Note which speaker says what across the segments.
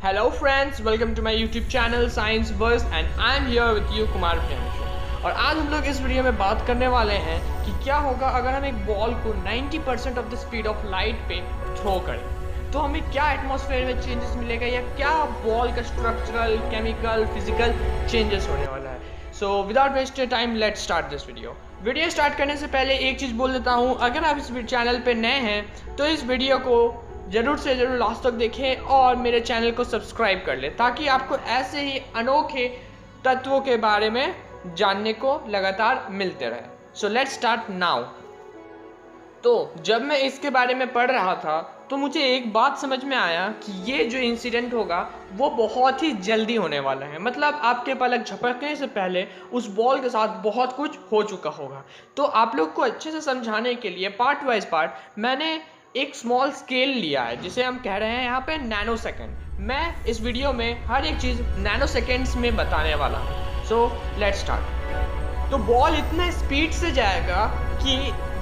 Speaker 1: Hello friends, welcome to my YouTube channel Science Buzz and I am here with you Kumar Priyanshu. और आज हम लोग इस वीडियो में बात करने वाले हैं कि क्या होगा अगर हम एक बॉल को 90% of the speed of light पे थ्रो करें, तो हमें क्या एटमॉस्फेयर में चेंजेस मिलेगा या क्या बॉल का स्ट्रक्चरल, केमिकल, फिजिकल चेंजेस होने वाला है। So without wasting time let's start this video start करने से पहले एक चीज़ बोल देता हूँ, अगर आप इस चैनल पे नए हैं तो इस वीडियो को ज़रूर से ज़रूर लास्ट तक देखें और मेरे चैनल को सब्सक्राइब कर लें ताकि आपको ऐसे ही अनोखे तत्वों के बारे में जानने को लगातार मिलते रहे। So let's start now. तो जब मैं इसके बारे में पढ़ रहा था तो मुझे एक बात समझ में आया कि ये जो इंसिडेंट होगा वो बहुत ही जल्दी होने वाला है। मतलब आपके पलक झपकने से पहले उस बॉल के साथ बहुत कुछ हो चुका होगा। तो आप लोग को अच्छे से समझाने के लिए पार्ट वाइज पार्ट मैंने एक स्मॉल स्केल लिया है जिसे हम कह रहे हैं यहाँ पे नैनो सेकेंड। मैं इस वीडियो में हर एक चीज़ नैनो सेकेंड्स में बताने वाला हूँ। So let's start. तो बॉल इतना स्पीड से जाएगा कि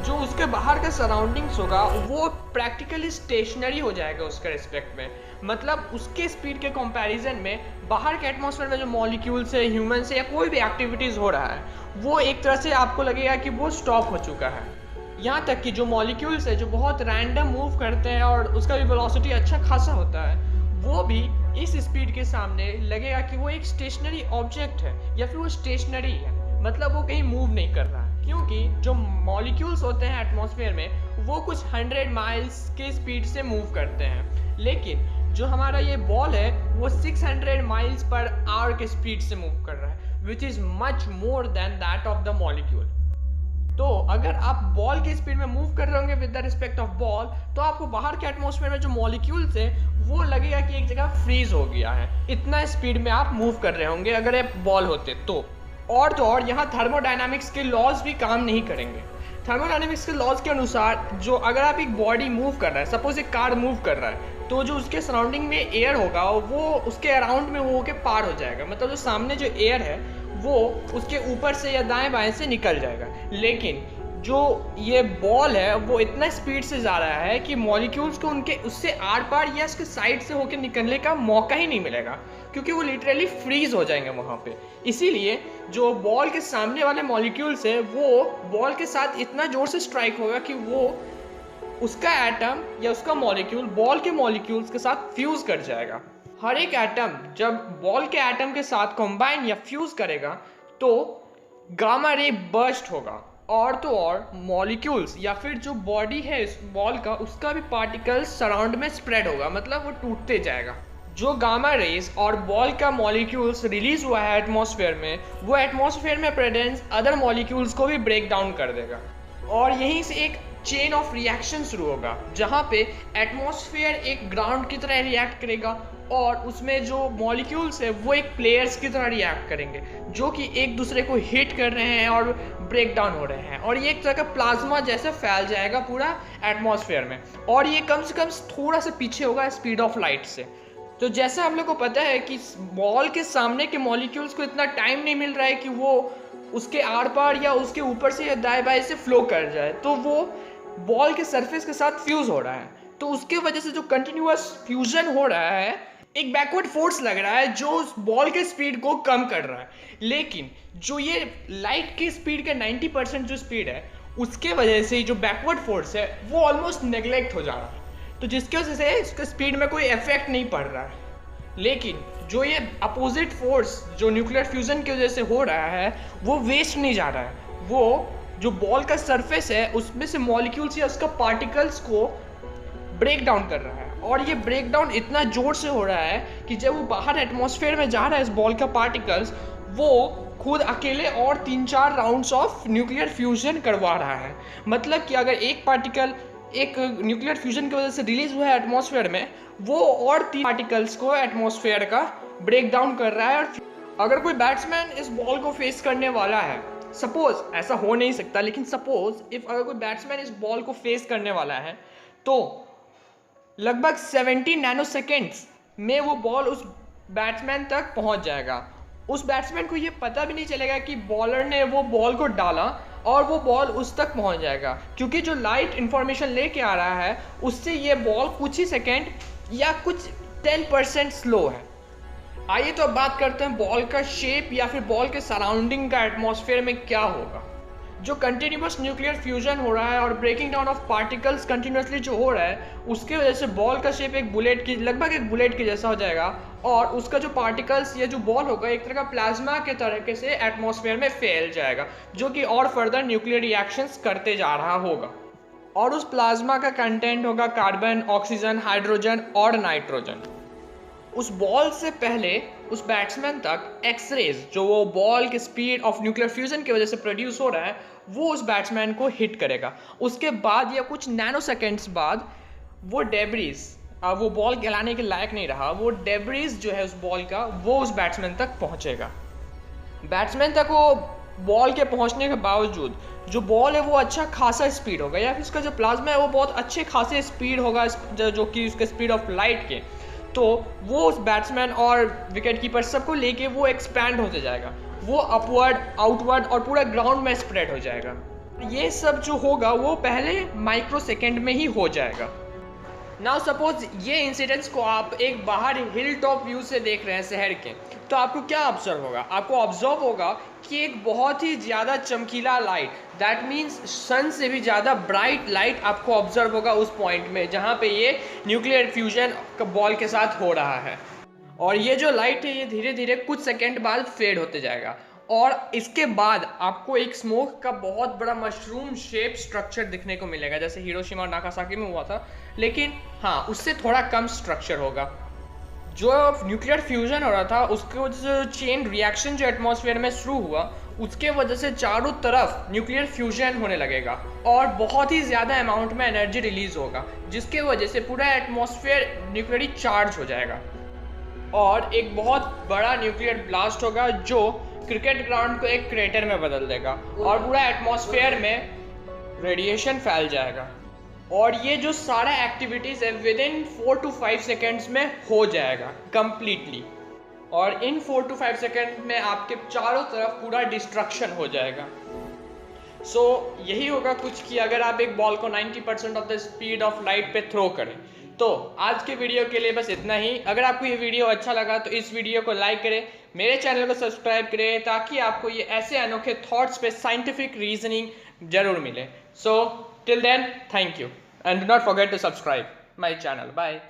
Speaker 1: जो उसके बाहर का सराउंडिंग्स होगा वो प्रैक्टिकली स्टेशनरी हो जाएगा उसके रिस्पेक्ट में। मतलब उसके स्पीड के कंपैरिजन में बाहर के एटमॉस्फेयर में जो मॉलिक्यूल्स है, ह्यूमन से या कोई भी एक्टिविटीज़ हो रहा है वो एक तरह से आपको लगेगा कि वो स्टॉप हो चुका है। यहाँ तक कि जो मॉलिक्यूल्स है जो बहुत रैंडम मूव करते हैं और उसका भी वेलोसिटी अच्छा खासा होता है, वो भी इस स्पीड के सामने लगेगा कि वो एक स्टेशनरी ऑब्जेक्ट है या फिर वो स्टेशनरी है। मतलब वो कहीं मूव नहीं कर रहा है, क्योंकि जो मॉलिक्यूल्स होते हैं एटमॉस्फेयर में वो कुछ 100 माइल्स के स्पीड से मूव करते हैं, लेकिन जो हमारा ये बॉल है वो 600 माइल्स पर आवर के स्पीड से मूव कर रहा है, which is much more than that of the molecule. तो अगर आप बॉल के स्पीड में मूव कर रहे होंगे with the respect of ball, तो आपको बाहर के एटमॉस्फेयर में जो मॉलिक्यूल्स है वो लगेगा कि एक जगह फ्रीज हो गया है। इतना स्पीड में आप मूव कर रहे होंगे अगर आप बॉल होते तो। और यहाँ थर्मोडायनामिक्स के लॉज भी काम नहीं करेंगे। थर्मोडायनामिक्स के लॉज के अनुसार जो अगर आप एक बॉडी मूव कर रहा है, सपोज एक कार मूव कर रहा है, तो जो उसके सराउंडिंग में एयर होगा वो उसके अराउंड में वो होके पार हो जाएगा। मतलब जो सामने जो एयर है वो उसके ऊपर से या दाएं बाएं से निकल जाएगा। लेकिन जो ये बॉल है वो इतना स्पीड से जा रहा है कि मॉलिक्यूल्स को उनके उससे आर पार या उसके साइड से होकर निकलने का मौका ही नहीं मिलेगा, क्योंकि वो लिटरली फ्रीज हो जाएंगे वहाँ पे। इसीलिए जो बॉल के सामने वाले मॉलिक्यूल्स है वो बॉल के साथ इतना ज़ोर से स्ट्राइक होगा कि वो उसका एटम या उसका मॉलिक्यूल बॉल के मॉलिक्यूल्स के साथ फ्यूज कर जाएगा। हर एक एटम जब बॉल के एटम के साथ कंबाइन या फ्यूज करेगा तो गामा रे बर्स्ट होगा, और तो और मॉलिक्यूल्स या फिर जो बॉडी है इस बॉल का उसका भी पार्टिकल्स सराउंड में स्प्रेड होगा, मतलब वो टूटते जाएगा। जो गामा रेज और बॉल का मॉलिक्यूल्स रिलीज हुआ है एटमॉस्फेयर में, वो एटमॉस्फेयर में प्रेजेंस अदर मॉलिक्यूल्स को भी ब्रेक डाउन कर देगा और यहीं से एक चेन ऑफ रिएक्शन शुरू होगा जहाँ पे एटमॉस्फेयर एक ग्राउंड की तरह रिएक्ट करेगा और उसमें जो मॉलिक्यूल्स है वो एक प्लेयर्स की तरह रिएक्ट करेंगे जो कि एक दूसरे को हिट कर रहे हैं और ब्रेक डाउन हो रहे हैं, और ये एक तरह का प्लाज्मा जैसे फैल जाएगा पूरा एटमॉस्फेयर में। और ये कम से कम थोड़ा सा पीछे होगा स्पीड ऑफ लाइट से। तो जैसा हम लोग को पता है कि बॉल के सामने के मॉलिक्यूल्स को इतना टाइम नहीं मिल रहा है कि वो उसके आर पार या उसके ऊपर से या दाएं बाएं से फ्लो कर जाए, तो वो बॉल के सरफेस के साथ फ्यूज हो रहा है। तो उसके वजह से जो कंटिन्यूअस फ्यूजन हो रहा है, एक बैकवर्ड फोर्स लग रहा है जो उस बॉल के स्पीड को कम कर रहा है। लेकिन जो ये लाइट की स्पीड का 90% जो स्पीड है उसके वजह से जो बैकवर्ड फोर्स है वो ऑलमोस्ट नेग्लेक्ट हो जा रहा है, तो जिसकी वजह से इसके स्पीड में कोई इफेक्ट नहीं पड़ रहा है। लेकिन जो ये अपोजिट फोर्स जो न्यूक्लियर फ्यूजन की वजह से हो रहा है वो वेस्ट नहीं जा रहा है, वो जो बॉल का सरफेस है उसमें से मॉलिक्यूल्स या उसका पार्टिकल्स को ब्रेक डाउन कर रहा है। और ये ब्रेक डाउन इतना जोर से हो रहा है कि जब वो बाहर एटमॉस्फेयर में जा रहा है इस बॉल का पार्टिकल्स, वो खुद अकेले और 3-4 राउंड्स ऑफ न्यूक्लियर फ्यूजन करवा रहा है। मतलब कि अगर एक पार्टिकल एक न्यूक्लियर फ्यूजन की वजह से रिलीज हुआ है एटमॉस्फेयर में, वो और 3 पार्टिकल्स को एटमॉस्फेयर का ब्रेक डाउन कर रहा है। और अगर कोई बैट्समैन इस बॉल को फेस करने वाला है, सपोज ऐसा हो नहीं सकता लेकिन सपोज अगर कोई बैट्समैन इस बॉल को फेस करने वाला है तो लगभग 70 नैनो सेकेंड्स में वो बॉल उस बैट्समैन तक पहुंच जाएगा। उस बैट्समैन को ये पता भी नहीं चलेगा कि बॉलर ने वो बॉल को डाला और वो बॉल उस तक पहुंच जाएगा, क्योंकि जो लाइट इंफॉर्मेशन लेके आ रहा है उससे ये बॉल कुछ ही सेकेंड या कुछ 10% स्लो है। आइए तो अब बात करते हैं बॉल का शेप या फिर बॉल के सराउंडिंग का एटमॉस्फेयर में क्या होगा। जो कंटिन्यूस न्यूक्लियर फ्यूजन हो रहा है और breaking down of particles continuously जो हो रहा है, उसके वजह से बॉल का शेप एक बुलेट की, लगभग एक बुलेट के जैसा हो जाएगा और उसका जो पार्टिकल्स या जो बॉल होगा एक तरह का प्लाज्मा के तरीके से एटमॉस्फेयर में फैल जाएगा, जो कि और फर्दर न्यूक्लियर रिएक्शंस करते जा रहा होगा। और उस प्लाज्मा का कंटेंट होगा कार्बन, ऑक्सीजन, हाइड्रोजन और नाइट्रोजन। उस बॉल से पहले उस बैट्समैन तक एक्सरेज, जो वो बॉल के स्पीड ऑफ न्यूक्लियर फ्यूजन की वजह से प्रोड्यूस हो रहा है, वो उस बैट्समैन को हिट करेगा। उसके बाद या कुछ नैनो सेकेंड्स बाद वो डेब्रीज, वो बॉल कहलाने के लायक नहीं रहा, वो डेब्रीज जो है उस बॉल का, वो उस बैट्समैन तक पहुंचेगा। बैट्समैन तक वो बॉल के पहुंचने के बावजूद जो बॉल है वो अच्छा खासा स्पीड होगा, या फिर उसका जो प्लाज्मा है वो बहुत अच्छे खासे स्पीड होगा, जो कि उसके स्पीड ऑफ लाइट के, तो वो उस बैट्समैन और विकेट कीपर सबको लेके वो एक्सपैंड होते जाएगा, वो अपवर्ड, आउटवर्ड और पूरा ग्राउंड में स्प्रेड हो जाएगा। ये सब जो होगा वो पहले माइक्रो सेकेंड में ही हो जाएगा। नाउ सपोज ये इंसिडेंट्स को आप एक बाहर हिल टॉप व्यू से देख रहे हैं शहर के, तो आपको क्या ऑब्जर्व होगा? आपको ऑब्जर्व होगा कि एक बहुत ही ज़्यादा चमकीला लाइट, दैट मीन्स सन से भी ज़्यादा ब्राइट लाइट आपको ऑब्जर्व होगा उस पॉइंट में जहाँ पे ये न्यूक्लियर फ्यूजन बॉल के साथ हो रहा है। और ये जो लाइट है ये धीरे धीरे कुछ सेकेंड बाद फेड होते जाएगा और इसके बाद आपको एक स्मोक का बहुत बड़ा मशरूम शेप स्ट्रक्चर दिखने को मिलेगा, जैसे हिरोशिमा और नागासाकी में हुआ था, लेकिन हाँ उससे थोड़ा कम स्ट्रक्चर होगा। जो न्यूक्लियर फ्यूजन हो रहा था उसके वजह से चेन रिएक्शन जो एटमॉस्फेयर में शुरू हुआ, उसके वजह से चारों तरफ न्यूक्लियर फ्यूजन होने लगेगा और बहुत ही ज़्यादा अमाउंट में एनर्जी रिलीज होगा, जिसके वजह से पूरा एटमॉस्फेयर न्यूक्लियरली चार्ज हो जाएगा और एक बहुत बड़ा न्यूक्लियर ब्लास्ट होगा जो क्रिकेट ग्राउंड को एक क्रेटर में बदल देगा और पूरा एटमॉस्फेयर में रेडिएशन फैल जाएगा। और ये जो सारा एक्टिविटीज़ है विद इन 4 to 5 सेकेंड्स में हो जाएगा कंप्लीटली, और इन 4 to 5 सेकेंड में आपके चारों तरफ पूरा डिस्ट्रक्शन हो जाएगा। सो यही होगा कुछ कि अगर आप एक बॉल को 90% of the speed of light पे थ्रो करें। तो आज के वीडियो के लिए बस इतना ही। अगर आपको ये वीडियो अच्छा लगा तो इस वीडियो को लाइक करें, मेरे चैनल को सब्सक्राइब करें, ताकि आपको ये ऐसे अनोखे थॉट्स पे साइंटिफिक रीजनिंग जरूर मिले। So till then, thank you and do not forget to subscribe my channel. Bye.